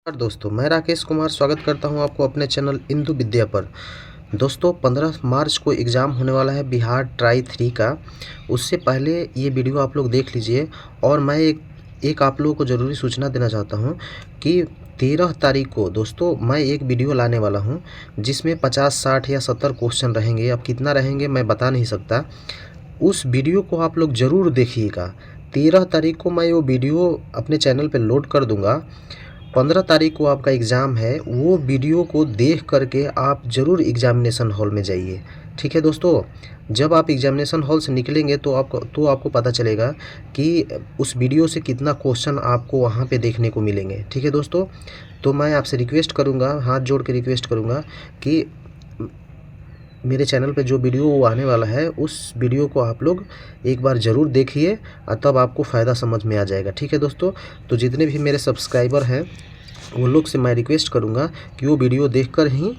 नमस्कार दोस्तों, मैं राकेश कुमार स्वागत करता हूं आपको अपने चैनल इंदु विद्या पर। दोस्तों 15 मार्च को एग्ज़ाम होने वाला है बिहार ट्राई 3 का। उससे पहले ये वीडियो आप लोग देख लीजिए। और मैं एक आप लोगों को ज़रूरी सूचना देना चाहता हूं कि 13 तारीख को दोस्तों मैं एक वीडियो लाने वाला हूं जिसमें 50, 60 या 70 क्वेश्चन रहेंगे। अब कितना रहेंगे मैं बता नहीं सकता। उस वीडियो को आप लोग ज़रूर देखिएगा। 13 तारीख को मैं वो वीडियो अपने चैनल पर लोड कर दूँगा। 15 तारीख को आपका एग्ज़ाम है, वो वीडियो को देख करके आप ज़रूर एग्ज़ामिनेशन हॉल में जाइए। ठीक है दोस्तों, जब आप एग्ज़ामिनेशन हॉल से निकलेंगे तो आपको पता चलेगा कि उस वीडियो से कितना क्वेश्चन आपको वहाँ पे देखने को मिलेंगे। ठीक है दोस्तों, तो मैं आपसे रिक्वेस्ट करूँगा, हाथ जोड़ के रिक्वेस्ट करूँगा कि मेरे चैनल पे जो वीडियो वो आने वाला है उस वीडियो को आप लोग एक बार ज़रूर देखिए और तब आपको फ़ायदा समझ में आ जाएगा। ठीक है दोस्तों, तो जितने भी मेरे सब्सक्राइबर हैं वो लोग से मैं रिक्वेस्ट करूंगा कि वो वीडियो देखकर ही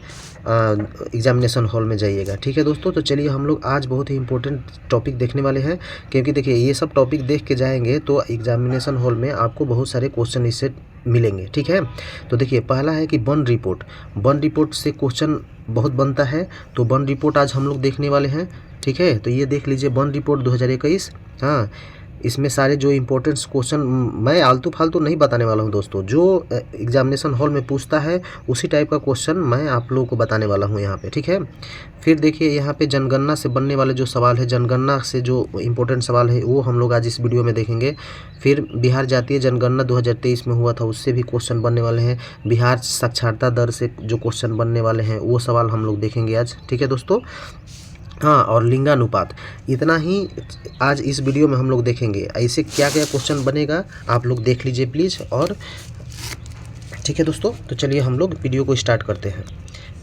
एग्ज़ामिनेशन हॉल में जाइएगा। ठीक है दोस्तों, तो चलिए हम लोग आज बहुत ही इंपॉर्टेंट टॉपिक देखने वाले हैं, क्योंकि देखिए ये सब टॉपिक देख के जाएंगे तो एग्ज़ामिनेशन हॉल में आपको बहुत सारे क्वेश्चन इससे मिलेंगे। ठीक है, तो देखिए पहला है कि वन रिपोर्ट। वन रिपोर्ट से क्वेश्चन बहुत बनता है, तो वन रिपोर्ट आज हम लोग देखने वाले हैं। ठीक है, तो ये देख लीजिए वन रिपोर्ट 2021। हाँ, इसमें सारे जो इम्पोर्टेंट क्वेश्चन मैं आलतू फालतू नहीं बताने वाला हूं दोस्तों। जो एग्जामिनेशन हॉल में पूछता है उसी टाइप का क्वेश्चन मैं आप लोगों को बताने वाला हूं यहाँ पे। ठीक है, फिर देखिए यहाँ पे जनगणना से बनने वाले जो सवाल है, जनगणना से जो इम्पोर्टेंट सवाल है वो हम लोग आज इस वीडियो में देखेंगे। फिर बिहार जातीय जनगणना 2023 में हुआ था, उससे भी क्वेश्चन बनने वाले हैं। बिहार साक्षरता दर से जो क्वेश्चन बनने वाले हैं वो सवाल हम लोग देखेंगे आज। ठीक है दोस्तों, हाँ, और लिंगानुपात, इतना ही आज इस वीडियो में हम लोग देखेंगे। ऐसे क्या क्या क्वेश्चन बनेगा आप लोग देख लीजिए प्लीज़। और ठीक है दोस्तों, तो चलिए हम लोग वीडियो को स्टार्ट करते हैं।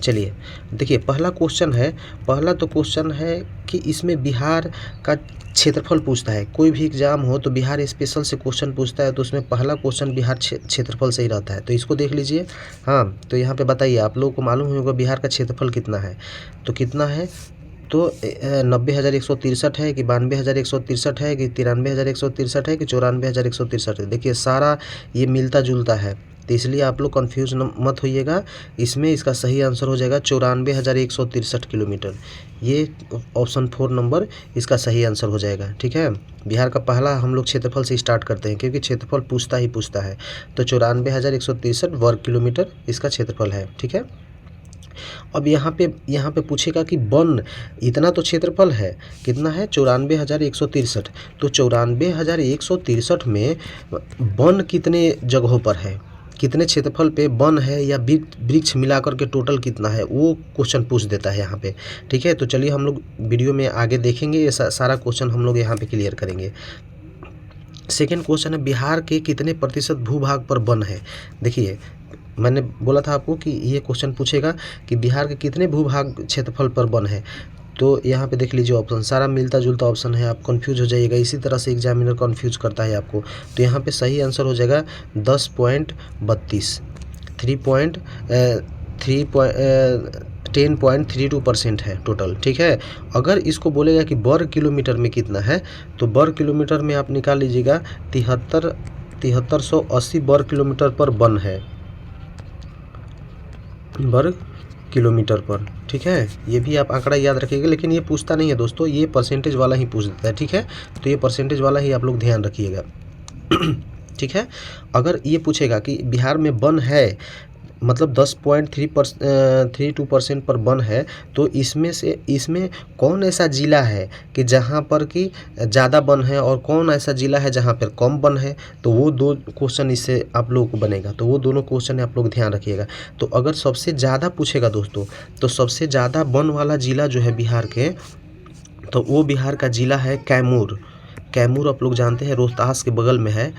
चलिए देखिए पहला क्वेश्चन है। पहला तो क्वेश्चन है कि इसमें बिहार का क्षेत्रफल पूछता है। कोई भी एग्जाम हो तो बिहार स्पेशल से क्वेश्चन पूछता है, तो उसमें पहला क्वेश्चन बिहार क्षेत्रफल से ही रहता है। तो इसको देख लीजिए। हाँ, तो यहाँ पे बताइए, आप लोगों को मालूम होगा बिहार का क्षेत्रफल कितना है। तो कितना है, तो 90,163 है कि 92,163 है कि 93,163 है कि 94,163 है। देखिए सारा ये मिलता जुलता है, तो इसलिए आप लोग कन्फ्यूज मत होइएगा। इसमें इसका सही आंसर हो जाएगा 94,163 किलोमीटर। ये ऑप्शन 4 नंबर इसका सही आंसर हो जाएगा। ठीक है, बिहार का पहला हम लोग क्षेत्रफल से स्टार्ट करते हैं, क्योंकि क्षेत्रफल पूछता ही पूछता है। तो 94,163 वर्ग किलोमीटर इसका क्षेत्रफल है। ठीक है, अब यहाँ पे पूछेगा कि वन, इतना तो क्षेत्रफल है, कितना है 94,163। तो 94,163 में वन कितने जगहों पर है, कितने क्षेत्रफल पे वन है या वृक्ष मिलाकर के टोटल कितना है, वो क्वेश्चन पूछ देता है यहाँ पे। ठीक है, तो चलिए हम लोग वीडियो में आगे देखेंगे, ये सारा क्वेश्चन हम लोग यहाँ पे क्लियर करेंगे। सेकेंड क्वेश्चन है बिहार के कितने प्रतिशत भूभाग पर वन है। देखिए मैंने बोला था आपको कि ये क्वेश्चन पूछेगा कि बिहार के कितने भूभाग क्षेत्रफल पर वन है। तो यहाँ पे देख लीजिए ऑप्शन सारा मिलता जुलता ऑप्शन है, आप कंफ्यूज हो जाइएगा। इसी तरह से एग्जामिनर कंफ्यूज करता है आपको। तो यहाँ पे सही आंसर हो जाएगा 10.32, 10.32% है टोटल। ठीक है, अगर इसको बोलेगा कि वर्ग किलोमीटर में कितना है, तो वर्ग किलोमीटर में आप निकाल लीजिएगा 7380 वर्ग किलोमीटर पर वन है, वर्ग किलोमीटर पर। ठीक है, ये भी आप आंकड़ा याद रखिएगा, लेकिन ये पूछता नहीं है दोस्तों, ये परसेंटेज वाला ही पूछ देता है। ठीक है, तो ये परसेंटेज वाला ही आप लोग ध्यान रखिएगा। ठीक है, अगर ये पूछेगा कि बिहार में वन है, मतलब 10.32% पर वन है, तो इसमें कौन ऐसा ज़िला है कि जहाँ पर कि ज़्यादा वन है और कौन ऐसा ज़िला है जहाँ पर कम वन है। तो वो दो क्वेश्चन इससे आप लोगों को बनेगा, तो वो दोनों क्वेश्चन आप लोग ध्यान रखिएगा। तो अगर सबसे ज़्यादा पूछेगा दोस्तों, तो सबसे ज़्यादा वन वाला ज़िला जो है बिहार के, तो वो बिहार का ज़िला है कैमूर। कैमूर आप लोग जानते हैं रोहतास के बगल में है।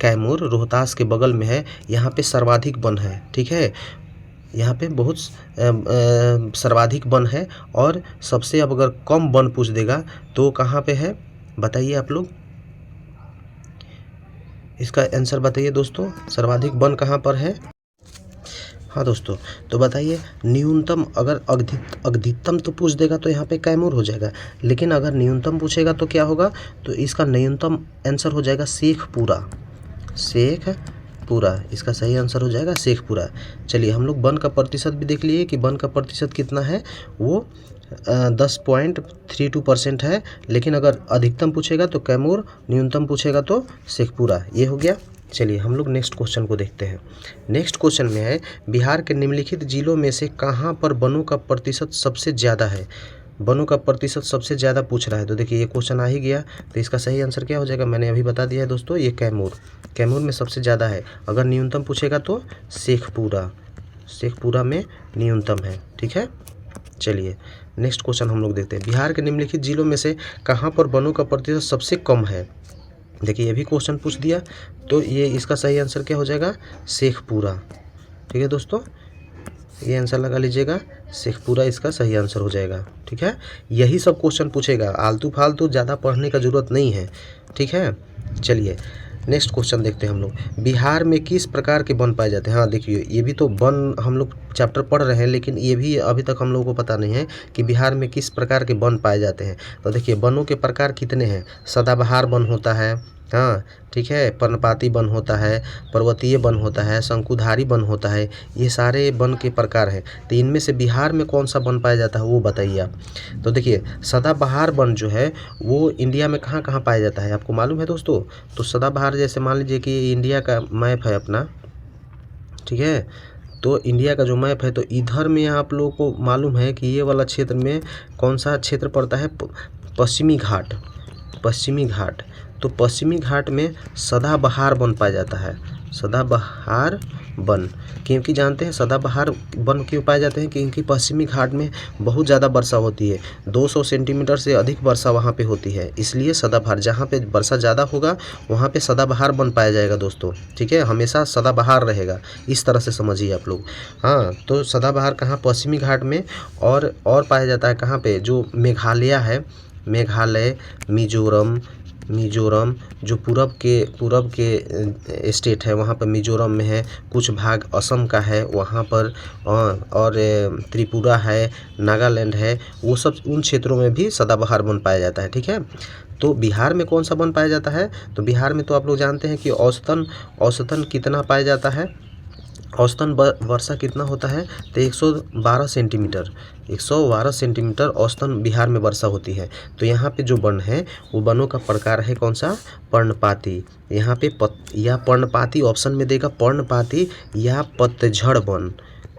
कैमूर रोहतास के बगल में है, यहाँ पे सर्वाधिक वन है। ठीक है, यहाँ पे बहुत सर्वाधिक वन है। और सबसे अब अगर कम वन पूछ देगा तो कहाँ पे है बताइए आप लोग, इसका आंसर बताइए दोस्तों, सर्वाधिक वन कहाँ पर है। हाँ दोस्तों, तो बताइए न्यूनतम, अगर अधिकतम तो पूछ देगा तो यहाँ पे कैमूर हो जाएगा, लेकिन अगर न्यूनतम पूछेगा तो क्या होगा, तो इसका न्यूनतम आंसर हो जाएगा शेखपुरा। शेखपुरा शेखपुरा, इसका सही आंसर हो जाएगा शेखपुरा। चलिए हम लोग वन का प्रतिशत भी देख लिए कि वन का प्रतिशत कितना है, वो 10.32% है। लेकिन अगर अधिकतम पूछेगा तो कैमूर, न्यूनतम पूछेगा तो शेखपुरा। ये हो गया। चलिए हम लोग नेक्स्ट क्वेश्चन को देखते हैं। नेक्स्ट क्वेश्चन में है बिहार के निम्नलिखित जिलों में से कहाँ पर वनों का प्रतिशत सबसे ज़्यादा है। वनों का प्रतिशत सबसे ज़्यादा पूछ रहा है, तो देखिए ये क्वेश्चन आ ही गया। तो इसका सही आंसर क्या हो जाएगा, मैंने अभी बता दिया है दोस्तों, ये कैमूर। कैमूर में सबसे ज़्यादा है। अगर न्यूनतम पूछेगा तो शेखपुरा, शेखपुरा में न्यूनतम है। ठीक है। चलिए नेक्स्ट क्वेश्चन हम लोग देखते हैं। बिहार के निम्नलिखित जिलों में से कहाँ पर वनों का प्रतिशत सबसे कम है। देखिए ये भी क्वेश्चन पूछ दिया, तो ये इसका सही आंसर क्या हो जाएगा, शेखपुरा। ठीक है दोस्तों, ये आंसर लगा लीजिएगा, शेखपुरा इसका सही आंसर हो जाएगा। ठीक है, यही सब क्वेश्चन पूछेगा, आलतू फालतू ज़्यादा पढ़ने का ज़रूरत नहीं है। ठीक है। चलिए नेक्स्ट क्वेश्चन देखते हैं हम लोग। बिहार में किस प्रकार के वन पाए जाते हैं। हाँ देखिए ये भी तो वन हम लोग चैप्टर पढ़ रहे हैं, लेकिन ये भी अभी तक हम लोगों को पता नहीं है कि बिहार में किस प्रकार के वन पाए जाते हैं। तो देखिए वनों के प्रकार कितने हैं। सदाबहार वन होता है, हाँ ठीक है, पर्णपाती वन होता है, पर्वतीय वन होता है, शंकुधारी वन होता है। ये सारे वन के प्रकार हैं। तो इनमें से बिहार में कौन सा वन पाया जाता है वो बताइए आप। तो देखिए सदाबहार वन जो है वो इंडिया में कहाँ कहाँ पाया जाता है आपको मालूम है दोस्तों। तो सदाबहार जैसे मान लीजिए कि इंडिया का मैप है अपना, ठीक है, तो इंडिया का जो मैप है तो इधर में आप लोगों को मालूम है कि ये वाला क्षेत्र में कौन सा क्षेत्र पड़ता है, पश्चिमी घाट। पश्चिमी घाट, तो पश्चिमी घाट में सदाबहार वन पाया जाता है। सदाबहार वन, क्योंकि जानते हैं सदाबहार वन क्यों पाए जाते हैं, क्योंकि पश्चिमी घाट में बहुत ज़्यादा वर्षा होती है, 200 सेंटीमीटर से अधिक वर्षा वहाँ पे होती है। इसलिए सदाबहार, जहाँ पे वर्षा ज़्यादा होगा वहाँ पे सदाबहार वन पाया जाएगा दोस्तों। ठीक है, हमेशा सदाबहार रहेगा, इस तरह से समझिए आप लोग। हाँ तो सदाबहार कहाँ, पश्चिमी घाट में। और पाया जाता है कहाँ पे, जो मेघालय है, मेघालय, मिजोरम जो पूरब के स्टेट है वहाँ पर मिजोरम में है, कुछ भाग असम का है वहाँ पर, और त्रिपुरा है, नागालैंड है, वो सब उन क्षेत्रों में भी सदाबहार वन पाया जाता है। ठीक है। तो बिहार में कौन सा वन पाया जाता है, तो बिहार में तो आप लोग जानते हैं कि औसतन कितना पाया जाता है, औसतन वर्षा कितना होता है, तो 112 सेंटीमीटर औसतन बिहार में वर्षा होती है। तो यहाँ पे जो वन है वो वनों का प्रकार है कौन सा, पर्णपाती। यहाँ पे या पर्णपाती ऑप्शन में देगा, पर्णपाती या पतझड़ वन।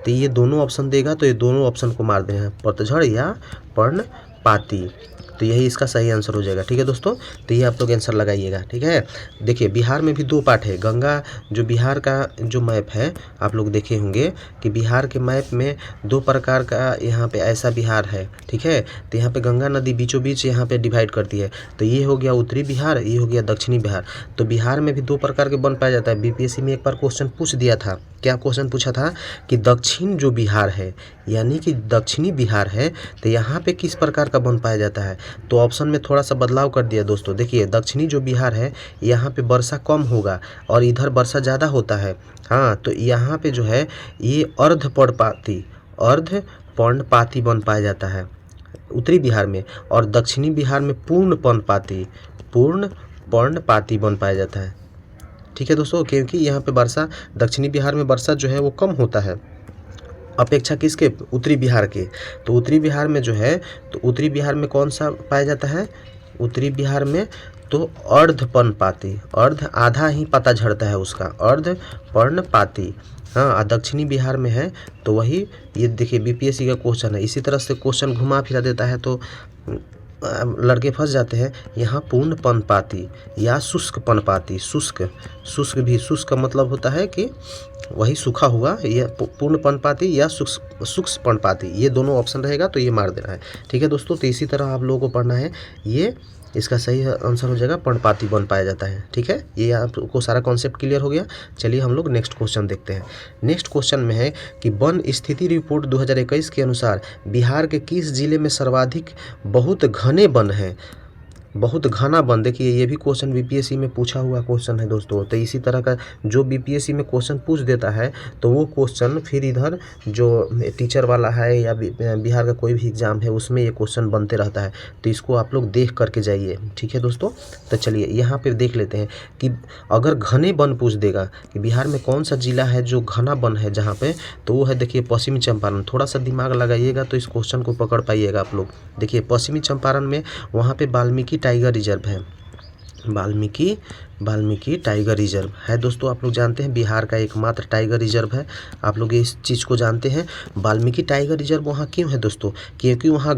तो ये दोनों ऑप्शन देगा, तो ये दोनों ऑप्शन को मार देना है, पतझड़ या पर्णपाती। तो यही इसका सही आंसर हो जाएगा। ठीक है दोस्तों, तो ये आप लोग आंसर लगाइएगा। ठीक है। देखिए बिहार में भी 2 पार्ट है। गंगा जो बिहार का जो मैप है आप लोग देखे होंगे कि बिहार के मैप में 2 प्रकार का यहाँ पे ऐसा बिहार है। ठीक है, तो यहाँ पे गंगा नदी बीचों बीच यहाँ पे डिवाइड करती है। तो ये हो गया उत्तरी बिहार, ये हो गया दक्षिणी बिहार। तो बिहार में भी 2 प्रकार के वन पाया जाता है। बीपीएससी में एक बार क्वेश्चन पूछ दिया था, क्या क्वेश्चन पूछा था कि दक्षिण जो बिहार है यानी कि दक्षिणी बिहार है, तो यहाँ पे किस प्रकार का वन पाया जाता है। तो ऑप्शन में थोड़ा सा बदलाव कर दिया दोस्तों। देखिए दक्षिणी जो बिहार है यहाँ पे वर्षा कम होगा और इधर वर्षा ज़्यादा होता है। हाँ तो यहाँ पे जो है ये अर्ध पर्णपाती वन पाया जाता है उत्तरी बिहार में, और दक्षिणी बिहार में पूर्ण पर्णपाती वन पाया जाता है। ठीक है दोस्तों, क्योंकि यहाँ पे वर्षा, दक्षिणी बिहार में वर्षा जो है वो कम होता है अपेक्षा किसके, उत्तरी बिहार के। तो उत्तरी बिहार में जो है, तो उत्तरी बिहार में कौन सा पाया जाता है, उत्तरी बिहार में तो अर्ध पर्णपाती, अर्ध आधा ही पत्ता झड़ता है उसका, अर्ध पर्णपाती। हाँ दक्षिणी बिहार में है तो वही, ये देखिए बीपीएससी का क्वेश्चन है, इसी तरह से क्वेश्चन घुमा फिरा देता है तो लड़के फंस जाते हैं। यहाँ पूर्ण पर्णपाती या शुष्क पर्णपाती, शुष्क भी, शुष्क का मतलब होता है कि वही सूखा हुआ, ये पूर्ण पर्णपाती या शुष्क पर्णपाती, ये दोनों ऑप्शन रहेगा, तो ये मार देना है। ठीक है दोस्तों, तो इसी तरह आप लोगों को पढ़ना है। ये इसका सही आंसर हो जाएगा, पर्णपाती वन पाया जाता है। ठीक है, ये आपको सारा कॉन्सेप्ट क्लियर हो गया। चलिए हम लोग नेक्स्ट क्वेश्चन देखते हैं। नेक्स्ट क्वेश्चन में है कि वन स्थिति रिपोर्ट 2021 के अनुसार बिहार के किस जिले में सर्वाधिक बहुत घने वन हैं। बहुत घना वन, देखिए ये भी क्वेश्चन बीपीएससी में पूछा हुआ क्वेश्चन है दोस्तों। तो इसी तरह का जो बीपीएससी में क्वेश्चन पूछ देता है तो वो क्वेश्चन फिर इधर जो टीचर वाला है या बिहार का कोई भी एग्ज़ाम है उसमें ये क्वेश्चन बनते रहता है। तो इसको आप लोग देख करके जाइए, ठीक है दोस्तों। तो चलिए यहाँ पे देख लेते हैं कि अगर घने वन पूछ देगा कि बिहार में कौन सा जिला है जो घना वन है जहाँ पे, तो वो है देखिए पश्चिमी चंपारण। थोड़ा सा दिमाग लगाइएगा तो इस क्वेश्चन को पकड़ पाइएगा आप लोग। देखिए पश्चिमी चंपारण में वहाँ पे वाल्मीकि टाइगर रिजर्व है, वाल्मीकि टाइगर रिजर्व है दोस्तों। आप लोग जानते हैं बिहार का एकमात्र टाइगर रिजर्व है, आप लोग इस चीज़ को जानते हैं। वाल्मीकि टाइगर रिजर्व वहाँ क्यों है दोस्तों? क्योंकि वहाँ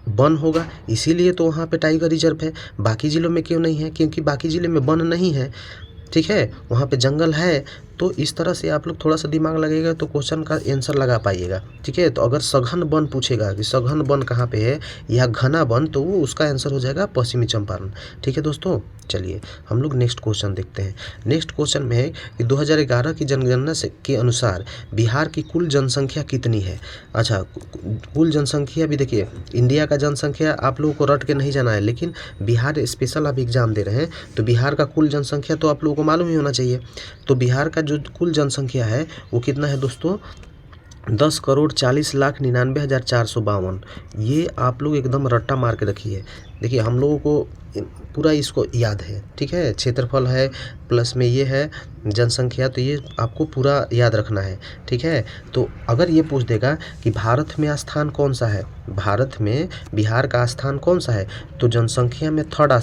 वन होगा, इसीलिए तो वहाँ पे टाइगर रिजर्व है। बाकी ज़िलों में क्यों नहीं है? क्योंकि बाकी ज़िले में वन नहीं है, ठीक है, वहाँ पे जंगल है। तो इस तरह से आप लोग थोड़ा सा दिमाग लगेगा तो क्वेश्चन का आंसर लगा पाइएगा, ठीक है। तो अगर सघन वन पूछेगा कि सघन वन कहाँ पे है या घना वन, तो वो उसका आंसर हो जाएगा पश्चिमी चंपारण, ठीक है दोस्तों। चलिए हम लोग नेक्स्ट क्वेश्चन देखते हैं। नेक्स्ट क्वेश्चन में है कि 2011 की जनगणना से के अनुसार बिहार की कुल जनसंख्या कितनी है? अच्छा, कुल जनसंख्या भी देखिए, इंडिया का जनसंख्या आप लोगों को रट के नहीं जाना है, लेकिन बिहार स्पेशल आप एग्जाम दे रहे हैं तो बिहार का कुल जनसंख्या तो आप लोगों को मालूम ही होना चाहिए। तो बिहार का जो कुल जनसंख्या है वो कितना है दोस्तों? 10,40,99,452। ये आप लोग एकदम रट्टा मार के रखिए। देखिए हम लोगों को पूरा इसको याद है, ठीक है। क्षेत्रफल है प्लस में ये है जनसंख्या, तो ये आपको पूरा याद रखना है, ठीक है। तो अगर ये पूछ देगा कि भारत में स्थान कौन सा है, भारत में बिहार का स्थान कौन सा है, तो जनसंख्या में थर्ड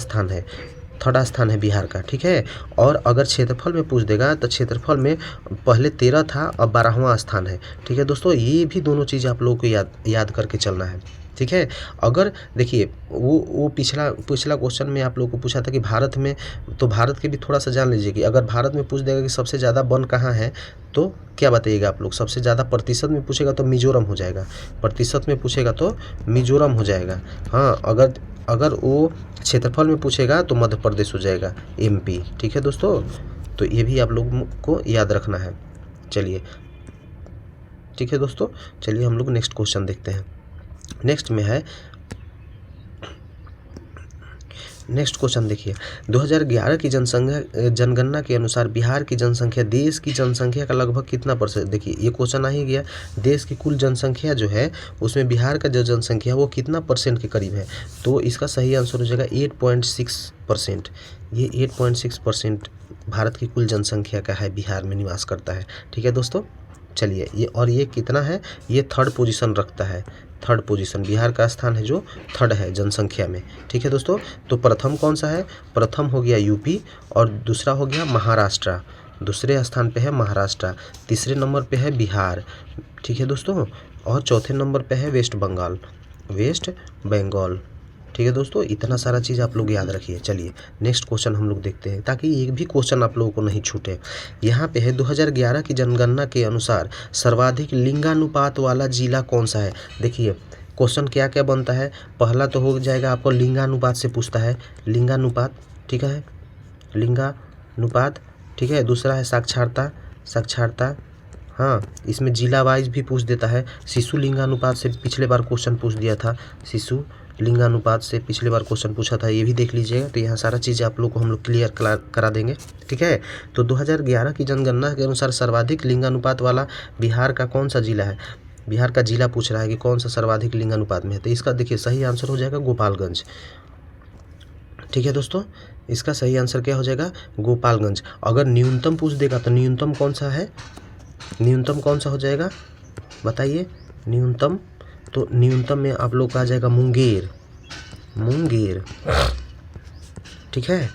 स्थान है बिहार का, ठीक है। और अगर क्षेत्रफल में पूछ देगा तो क्षेत्रफल में पहले 13 था, अब 12वां स्थान है, ठीक है दोस्तों। ये भी दोनों चीज़ आप लोगों को याद करके चलना है, ठीक है। अगर देखिए वो पिछला क्वेश्चन में आप लोगों को पूछा था कि भारत में, तो भारत के भी थोड़ा सा जान लीजिए कि अगर भारत में पूछ देगा कि सबसे ज़्यादा वन कहाँ है, तो क्या बताइएगा आप लोग? सबसे ज़्यादा प्रतिशत में पूछेगा तो मिजोरम हो जाएगा, प्रतिशत में पूछेगा तो मिजोरम हो जाएगा। हाँ, अगर वो क्षेत्रफल में पूछेगा तो मध्य प्रदेश हो जाएगा, एमपी, ठीक है दोस्तों। तो ये भी आप लोगों को याद रखना है। चलिए ठीक है दोस्तों, चलिए हम लोग नेक्स्ट क्वेश्चन देखते हैं। नेक्स्ट में है, नेक्स्ट क्वेश्चन देखिए, 2011 की जनगणना के अनुसार बिहार की जनसंख्या देश की जनसंख्या का लगभग कितना %? देखिए ये क्वेश्चन आ ही गया, देश की कुल जनसंख्या जो है उसमें बिहार का जो जनसंख्या वो कितना % के करीब है? तो इसका सही आंसर हो जाएगा 8.6%। ये 8.6% भारत की कुल जनसंख्या का है, बिहार में निवास करता है, ठीक है दोस्तों। चलिए ये कितना है? ये थर्ड पोजीशन रखता है, थर्ड पोजीशन बिहार का स्थान है जो थर्ड है जनसंख्या में, ठीक है दोस्तों। तो प्रथम कौन सा है? प्रथम हो गया यूपी और दूसरा हो गया महाराष्ट्र, दूसरे स्थान पे है महाराष्ट्र, तीसरे नंबर पे है बिहार, ठीक है दोस्तों, और चौथे नंबर पे है वेस्ट बंगाल, ठीक है दोस्तों। इतना सारा चीज़ आप लोग याद रखिए। चलिए नेक्स्ट क्वेश्चन हम लोग देखते हैं ताकि एक भी क्वेश्चन आप लोगों को नहीं छूटे। यहाँ पे है 2011 की जनगणना के अनुसार सर्वाधिक लिंगानुपात वाला जिला कौन सा है? देखिए क्वेश्चन क्या क्या बनता है, पहला तो हो जाएगा आपको लिंगानुपात से पूछता है, लिंगानुपात, ठीक है, लिंगानुपात, ठीक है। दूसरा है साक्षरता, हाँ, इसमें जिला वाइज भी पूछ देता है। शिशु लिंगानुपात से पिछले बार क्वेश्चन पूछ दिया था, शिशु लिंगानुपात से पिछले बार क्वेश्चन पूछा था, ये भी देख लीजिएगा। तो यहाँ सारा चीज़ आप लोग को हम लोग क्लियर करा देंगे, ठीक है। तो 2011 की जनगणना के अनुसार सर्वाधिक लिंगानुपात वाला बिहार का कौन सा जिला है? बिहार का जिला पूछ रहा है कि कौन सा सर्वाधिक लिंगानुपात में है, तो इसका देखिए सही आंसर हो जाएगा गोपालगंज, ठीक है दोस्तों। इसका सही आंसर क्या हो जाएगा? गोपालगंज। अगर न्यूनतम पूछ देगा तो न्यूनतम कौन सा है? न्यूनतम कौन सा हो जाएगा बताइए? न्यूनतम, तो न्यूनतम में आप लोग का आ जाएगा मुंगेर, ठीक है।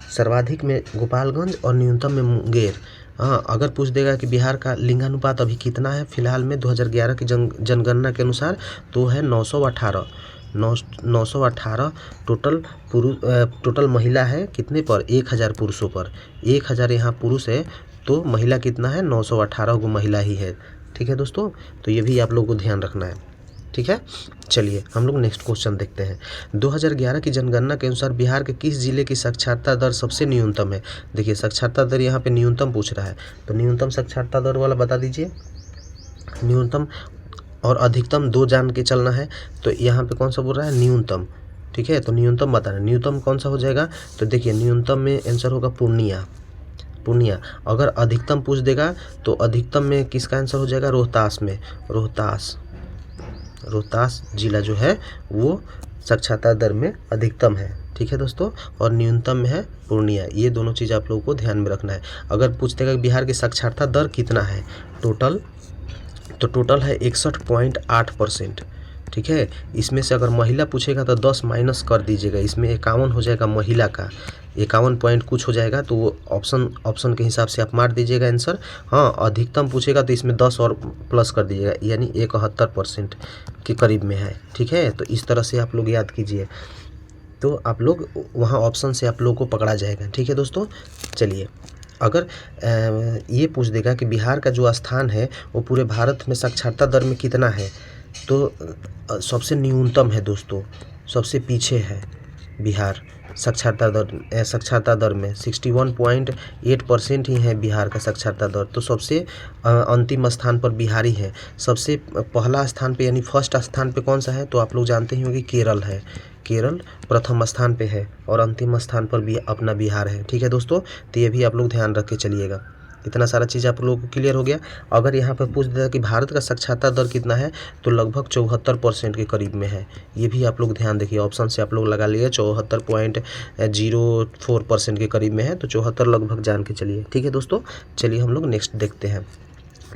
सर्वाधिक में गोपालगंज और न्यूनतम में मुंगेर। हाँ, अगर पूछ देगा कि बिहार का लिंगानुपात अभी कितना है फिलहाल में 2011 की जनगणना के अनुसार, तो है 918 टोटल महिला है कितने पर? 1000 पुरुषों पर, 1000 यहाँ पुरुष है तो महिला कितना है? 918 गो महिला ही है, ठीक है दोस्तों। तो ये भी आप लोगों को ध्यान रखना है, ठीक है। चलिए हम लोग नेक्स्ट क्वेश्चन देखते हैं। 2011 की जनगणना के अनुसार बिहार के किस जिले की साक्षरता दर सबसे न्यूनतम है? देखिए साक्षरता दर यहाँ पे न्यूनतम पूछ रहा है, तो न्यूनतम साक्षरता दर वाला बता दीजिए। न्यूनतम और अधिकतम दो जान के चलना है, तो यहाँ पे कौन सा बोल रहा है? न्यूनतम, ठीक है। तो न्यूनतम बताना, न्यूनतम कौन सा हो जाएगा, तो देखिए न्यूनतम में आंसर होगा पूर्णिया। पूर्णिया। अगर अधिकतम पूछ देगा तो अधिकतम में किसका आंसर हो जाएगा, रोहतास में, रोहतास जिला जो है वो साक्षरता दर में अधिकतम है, ठीक है दोस्तों। और न्यूनतम में है पूर्णिया। ये दोनों चीज़ आप लोगों को ध्यान में रखना है। अगर पूछ देगा कि बिहार की साक्षरता दर कितना है टोटल, तो टोटल है 61.8%, ठीक है। इसमें से अगर महिला पूछेगा तो 10 माइनस कर दीजिएगा, इसमें 51 हो जाएगा महिला का, 51 पॉइंट कुछ हो जाएगा, तो वो ऑप्शन के हिसाब से आप मार दीजिएगा आंसर। हाँ, अधिकतम पूछेगा तो इसमें 10 और प्लस कर दीजिएगा, यानी 71% के करीब में है, ठीक है। तो इस तरह से आप लोग याद कीजिए, तो आप लोग वहाँ ऑप्शन से आप लोग को पकड़ा जाएगा, ठीक है दोस्तों। चलिए, अगर ये पूछ देगा कि बिहार का जो स्थान है वो पूरे भारत में साक्षरता दर में कितना है, तो सबसे न्यूनतम है दोस्तों, सबसे पीछे है बिहार साक्षरता दर में 61.8% ही है बिहार का साक्षरता दर। तो सबसे अंतिम स्थान पर बिहारी है। सबसे पहला स्थान पे यानी फर्स्ट स्थान पे कौन सा है, तो आप लोग जानते ही होंगे केरल है। केरल प्रथम स्थान पे है और अंतिम स्थान पर भी अपना बिहार है, ठीक है दोस्तों। तो ये भी आप लोग ध्यान रख के चलिएगा। इतना सारा चीज़ आप लोगों को क्लियर हो गया। अगर यहाँ पर पूछ देता कि भारत का साक्षरता दर कितना है, तो लगभग 74% के करीब में है। ये भी आप लोग ध्यान देखिए, ऑप्शन से आप लोग लगा लिए 74.04% के करीब में है, तो 74 लगभग जान के चलिए, ठीक है दोस्तों। चलिए हम लोग नेक्स्ट देखते हैं।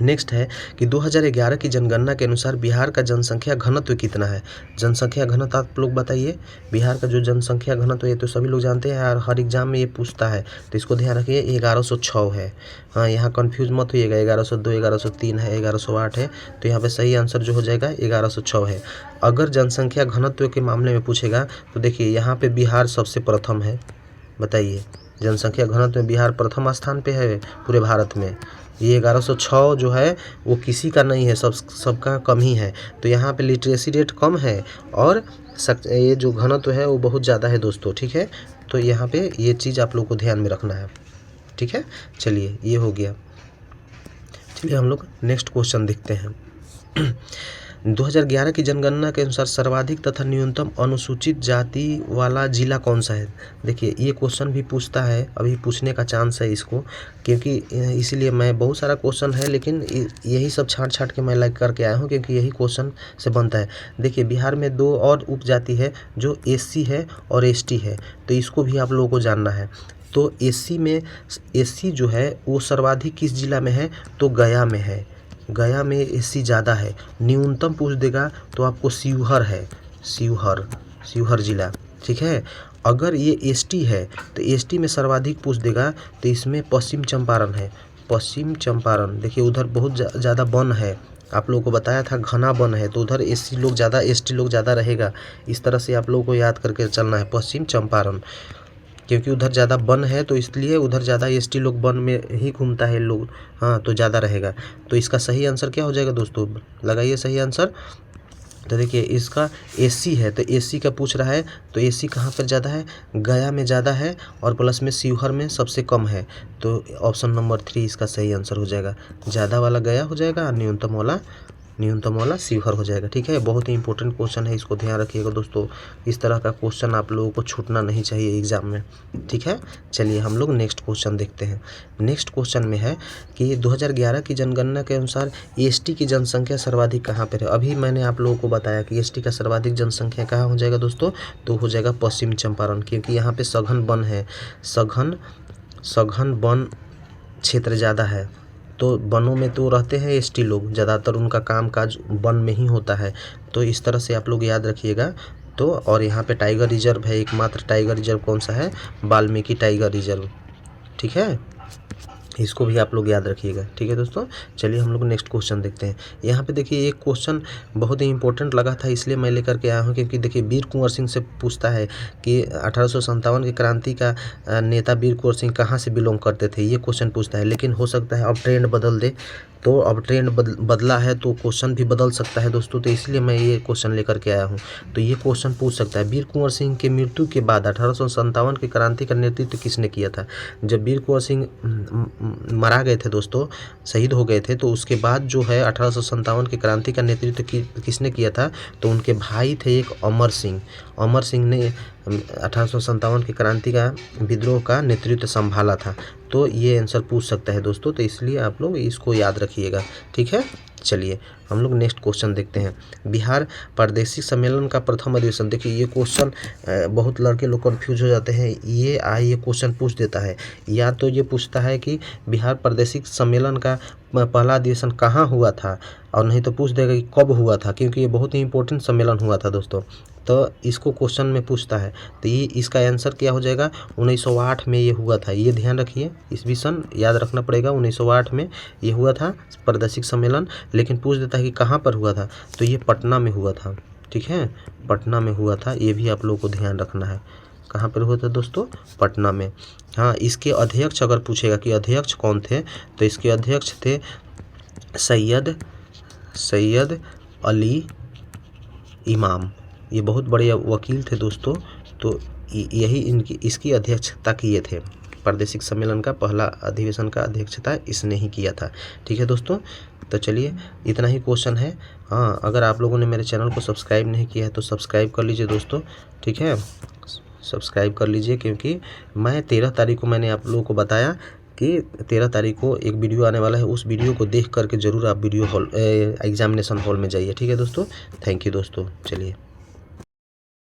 नेक्स्ट है कि 2011 की जनगणना के अनुसार बिहार का जनसंख्या घनत्व कितना है। जनसंख्या घनत्व आप लोग बताइए, बिहार का जो जनसंख्या घनत्व है तो सभी लोग जानते हैं यार, हर एग्जाम में ये पूछता है, तो इसको ध्यान रखिए 1106 है। हाँ, यहाँ कंफ्यूज मत होइएगा, 1102, 1103 है, 1108 है, तो यहाँ पे सही आंसर जो हो जाएगा 1106 है। अगर जनसंख्या घनत्व के मामले में पूछेगा तो देखिए यहाँ पे बिहार सबसे प्रथम है, बताइए जनसंख्या घनत्व में बिहार प्रथम स्थान पे है पूरे भारत में। ये 1106 जो है वो किसी का नहीं है, सबका कम ही है। तो यहाँ पे लिटरेसी रेट कम है और ये जो घनत्व है वो बहुत ज़्यादा है दोस्तों, ठीक है। तो यहाँ पे ये चीज़ आप लोग को ध्यान में रखना है, ठीक है। चलिए, ये हो गया। चलिए हम लोग नेक्स्ट क्वेश्चन देखते हैं। 2011 की जनगणना के अनुसार सर्वाधिक तथा न्यूनतम अनुसूचित जाति वाला जिला कौन सा है। देखिए ये क्वेश्चन भी पूछता है, अभी पूछने का चांस है इसको, क्योंकि इसीलिए मैं बहुत सारा क्वेश्चन है लेकिन यही सब छांट के मैं लाइक करके आया हूँ, क्योंकि यही क्वेश्चन से बनता है। देखिए बिहार में 2 और उपजाति है जो SC है और ST है, तो इसको भी आप लोगों को जानना है। तो SC जो है वो सर्वाधिक किस जिला में है, तो गया में है। गया में SC ज़्यादा है। न्यूनतम पूछ देगा तो आपको शिवहर है, शिवहर जिला, ठीक है। अगर ये ST है तो ST में सर्वाधिक पूछ देगा तो इसमें पश्चिम चंपारण है, पश्चिम चंपारण। देखिए उधर बहुत ज़्यादा वन है, आप लोगों को बताया था घना वन है, तो उधर SC लोग ज़्यादा, ST लोग ज़्यादा रहेगा। इस तरह से आप लोगों को याद करके चलना है, पश्चिम चंपारण, क्योंकि उधर ज़्यादा वन है तो इसलिए उधर ज़्यादा ST लोग वन में ही घूमता है लोग, हाँ, तो ज़्यादा रहेगा। तो इसका सही आंसर क्या हो जाएगा दोस्तों, लगाइए सही आंसर। तो देखिए इसका SC है, तो SC का पूछ रहा है, तो SC कहाँ पर ज़्यादा है, गया में ज़्यादा है और प्लस में शिवहर में सबसे कम है। तो ऑप्शन नंबर 3 इसका सही आंसर हो जाएगा। ज़्यादा वाला गया हो जाएगा और न्यूनतम वाला शिवहर हो जाएगा, ठीक है। बहुत ही इंपॉर्टेंट क्वेश्चन है, इसको ध्यान रखिएगा दोस्तों। इस तरह का क्वेश्चन आप लोगों को छूटना नहीं चाहिए एग्जाम में, ठीक है। चलिए हम लोग नेक्स्ट क्वेश्चन देखते हैं। नेक्स्ट क्वेश्चन में है कि 2011 की जनगणना के अनुसार ST की जनसंख्या सर्वाधिक कहाँ पर है। अभी मैंने आप लोगों को बताया कि ST का सर्वाधिक जनसंख्या कहाँ हो जाएगा दोस्तों, तो हो जाएगा पश्चिम चंपारण, क्योंकि यहाँ पर सघन वन है, सघन वन क्षेत्र ज़्यादा है। तो वनों में तो रहते हैं ST लोग, ज़्यादातर उनका काम काज वन में ही होता है। तो इस तरह से आप लोग याद रखिएगा। तो और यहाँ पे टाइगर रिजर्व है, एकमात्र टाइगर रिजर्व कौन सा है, वाल्मीकि टाइगर रिजर्व, ठीक है। इसको भी आप लोग याद रखिएगा, ठीक है दोस्तों। चलिए हम लोग नेक्स्ट क्वेश्चन देखते हैं। यहाँ पे देखिए एक क्वेश्चन बहुत ही इंपॉर्टेंट लगा था, इसलिए मैं लेकर के आया हूँ, क्योंकि देखिए वीर कुंवर सिंह से पूछता है कि 1857 की क्रांति का नेता वीर कुंवर सिंह कहाँ से बिलोंग करते थे, ये क्वेश्चन पूछता है। लेकिन हो सकता है अब ट्रेंड बदल दे, तो अब ट्रेंड बदला है तो क्वेश्चन भी बदल सकता है दोस्तों, तो इसलिए मैं ये क्वेश्चन लेकर के आया हूँ। तो ये क्वेश्चन पूछ सकता है, वीर कुंवर सिंह के मृत्यु के बाद 1857 की क्रांति का नेतृत्व किसने किया था। जब वीर कुंवर सिंह मारा गए थे दोस्तों, शहीद हो गए थे, तो उसके बाद जो है 1857 की क्रांति का नेतृत्व किसने किया था, तो उनके भाई थे एक अमर सिंह। अमर सिंह ने 1857 की क्रांति का विद्रोह का नेतृत्व संभाला था। तो ये आंसर पूछ सकता है दोस्तों, तो इसलिए आप लोग इसको याद रखिएगा, ठीक है। चलिए हम लोग नेक्स्ट क्वेश्चन देखते हैं। बिहार प्रादेशिक सम्मेलन का प्रथम अधिवेशन, देखिए ये क्वेश्चन बहुत लड़के लोग कंफ्यूज हो जाते हैं। ये क्वेश्चन पूछ देता है, या तो ये पूछता है कि बिहार प्रादेशिक सम्मेलन का पहला अधिवेशन कहाँ हुआ था, और नहीं तो पूछ देगा कि कब हुआ था, क्योंकि ये बहुत ही इंपॉर्टेंट सम्मेलन हुआ था दोस्तों। तो इसको क्वेश्चन में पूछता है, तो ये इसका आंसर क्या हो जाएगा, 1908 में ये हुआ था। ये ध्यान रखिए, इस विषय याद रखना पड़ेगा, 1908 में ये हुआ था प्रादेशिक सम्मेलन। लेकिन पूछ देता है कि कहाँ पर हुआ था, तो ये पटना में हुआ था, ठीक है, पटना में हुआ था। ये भी आप लोगों को ध्यान रखना है, कहाँ पर हुआ था दोस्तों, पटना में। हाँ, इसके अध्यक्ष अगर पूछेगा कि अध्यक्ष कौन थे, तो इसके अध्यक्ष थे सैयद अली इमाम। ये बहुत बड़े वकील थे दोस्तों, तो यही इसकी अध्यक्षता किए थे। प्रादेशिक सम्मेलन का पहला अधिवेशन का अध्यक्षता इसने ही किया था, ठीक है दोस्तों। तो चलिए इतना ही क्वेश्चन है। हाँ, अगर आप लोगों ने मेरे चैनल को सब्सक्राइब नहीं किया है तो सब्सक्राइब कर लीजिए दोस्तों, ठीक है, सब्सक्राइब कर लीजिए, क्योंकि मैं 13 तारीख को मैंने आप लोगों को बताया कि 13 तारीख को एक वीडियो आने वाला है। उस वीडियो को देख करके ज़रूर आप एग्जामिनेशन हॉल में जाइए, ठीक है दोस्तों। थैंक यू दोस्तों, चलिए।